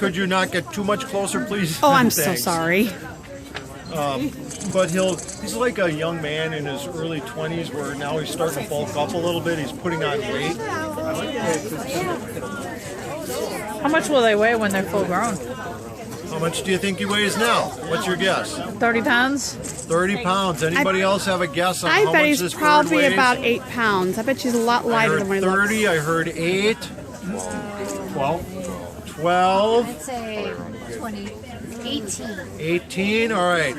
could you not get too much closer, please? Oh, I'm so Thanks. sorry. But he's like a young man in his early 20s where now he's starting to bulk up a little bit. He's putting on weight. How much will they weigh when they're full grown? How much do you think he weighs now? What's your guess? 30 pounds? 30 pounds. Anybody else have a guess on I how bet much he's this bird probably weighs? about 8 pounds. I bet she's a lot I lighter heard than what he looks. 30. I heard 8. 12. I'd say 20, 18. 18. All right.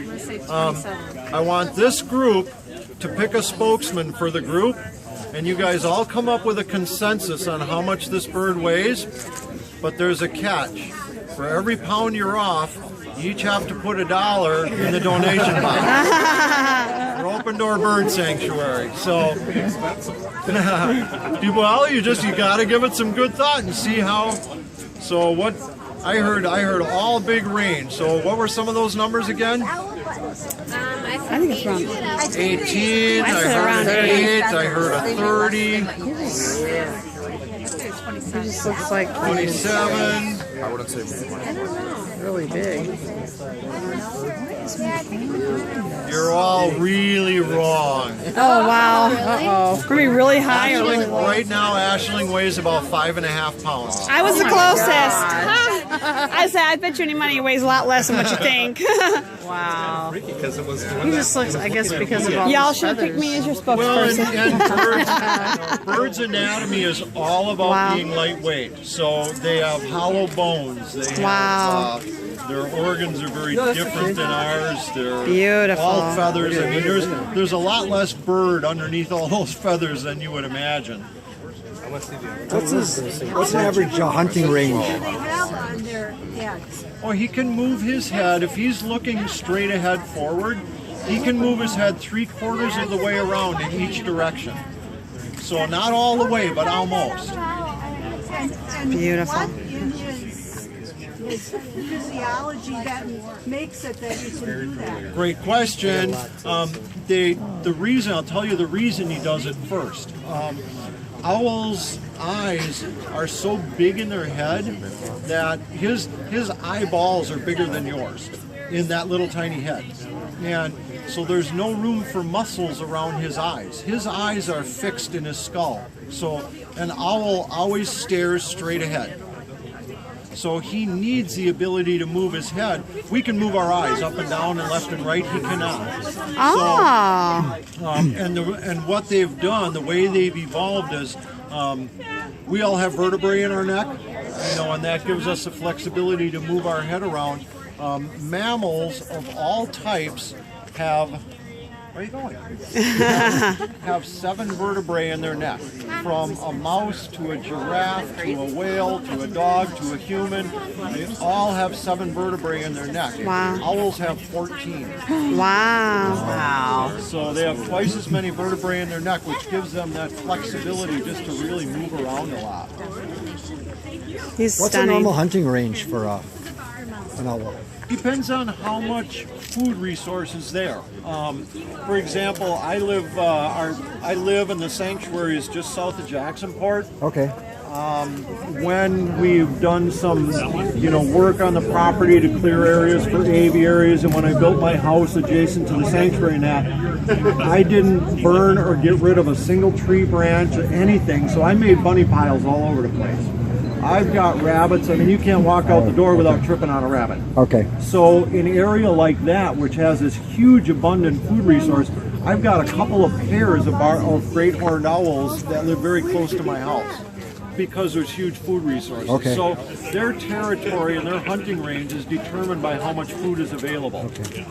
I want this group to pick a spokesman for the group, and you guys all come up with a consensus on how much this bird weighs. But there's a catch. For every pound you're off, you each have to put $1 in the donation box. We're Open Door Bird Sanctuary. So, well, you got to give it some good thought and see how. So what I heard all big range. So what were some of those numbers again? I think it's around 18. I said heard around an 8. 8. I heard a 30. He just looks like 27. I wouldn't say really big. You're all really wrong. Oh, wow. Uh-oh. It's going to be really high or really low. Right now, Ashling weighs about 5.5 pounds. I was the closest. I said, I bet you any money he weighs a lot less than what you think. Wow. because it was He just looks, I guess, because of all Y'all his should have picked feathers. me as your Well, spokesperson. and birds' anatomy is all about Wow. being lightweight. So they have hollow bones. They have, Wow. their organs are very different than ours. They're Beautiful. all feathers. I mean, there's a lot less bird underneath all those feathers than you would imagine. What's an average hunting range? They have on their heads. Oh, he can move his head. If he's looking straight ahead forward, he can move his head 3/4 of the way around in each direction. So not all the way, but almost. And Beautiful. what in his physiology that makes it that he can do that? Great question. The reason, I'll tell you the reason he does it first. Owls' eyes are so big in their head that his eyeballs are bigger than yours in that little tiny head. And so there's no room for muscles around his eyes. His eyes are fixed in his skull. So an owl always stares straight ahead. So he needs the ability to move his head. We can move our eyes up and down and left and right. He cannot. Oh. And what they've done, the way they've evolved is, we all have vertebrae in our neck, and that gives us the flexibility to move our head around. Mammals of all types have. Where are you going? have 7 vertebrae in their neck, from a mouse to a giraffe to a whale to a dog to a human. They all have 7 vertebrae in their neck. Wow. Owls have 14. Wow. So they have twice as many vertebrae in their neck, which gives them that flexibility just to really move around a lot. He's What's a stunning. normal hunting range for an owl? Depends on how much food resource is there. For example, I live in the sanctuaries just south of Jacksonport. Okay. When we've done some, work on the property to clear areas for aviaries, and when I built my house adjacent to the sanctuary and that, I didn't burn or get rid of a single tree branch or anything, so I made bunny piles all over the place. I've got rabbits. I mean, you can't walk out the door without tripping on a rabbit. Okay. So in an area like that, which has this huge abundant food resource, I've got a couple of pairs of great horned owls that live very close to my house because there's huge food resources. Okay. So their territory and their hunting range is determined by how much food is available. Okay.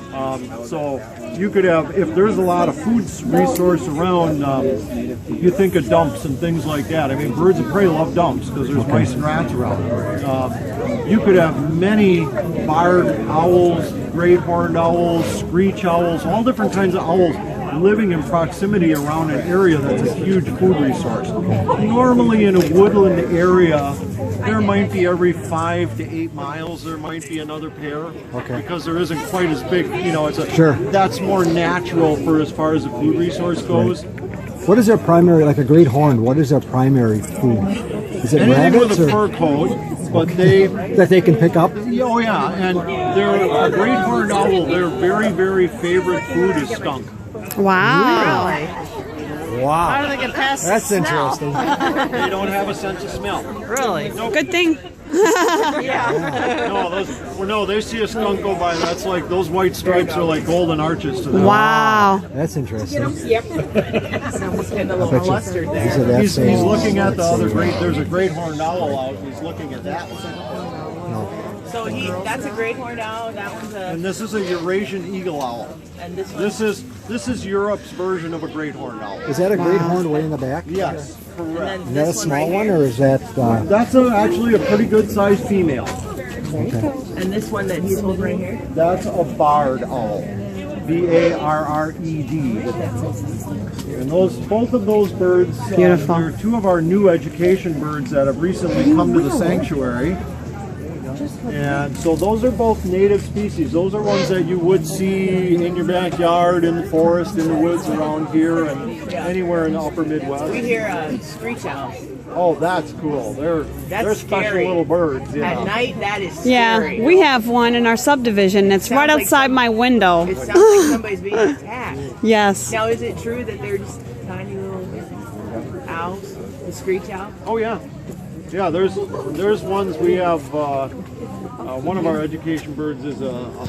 So you could have, if there's a lot of food resource around, you think of dumps and things like that. I mean, birds of prey love dumps because there's mice and rats around. You could have many barred owls, great horned owls, screech owls, all different kinds of owls living in proximity around an area that's a huge food resource. Normally in a woodland area, there might be every 5 to 8 miles, there might be another pair. Okay. Because there isn't quite as big, it's a, Sure. That's more natural for as far as the food resource goes. What is their primary, like a great horn, what is their primary food? Is it Anything rabbits with a or? fur coat, but they, That they can pick up? oh yeah, and they're a great horned owl. Their very, very favorite food is skunk. Wow. How Wow. do they get past That's the smell? interesting. They don't have a sense of smell. Really? Good thing. No, they see a skunk go by. That's like those white stripes are like golden arches to them. Wow. That's interesting. Yep. It's almost getting a little flustered These there. are that He's same- looking at the other great. There's a great horned owl out. He's looking at that one. No. So that's a great horned owl. That one's a, And this is a Eurasian eagle owl. and this one. This is Europe's version of a great horned owl. Is that a great horn way in the back? Yes, correct. Is that a small one, or is that? That's actually a pretty good sized female. And this one that he's holding right here. That's a barred owl. Barred. And both of those birds, Beautiful. they're two of our new education birds that have recently come to the sanctuary. And so those are both native species. Those are ones that you would see in your backyard, in the forest, in the woods around here, and anywhere in the upper Midwest. We hear screech owls. Oh, that's cool. They're special scary. little birds. Yeah. At night, that is Yeah, scary. we have one in our subdivision. It's right like outside my window. It sounds like somebody's being attacked. Yes. Now, is it true that they're just tiny little owls? The screech owl? Oh yeah, yeah. There's ones we have. One of our education birds is a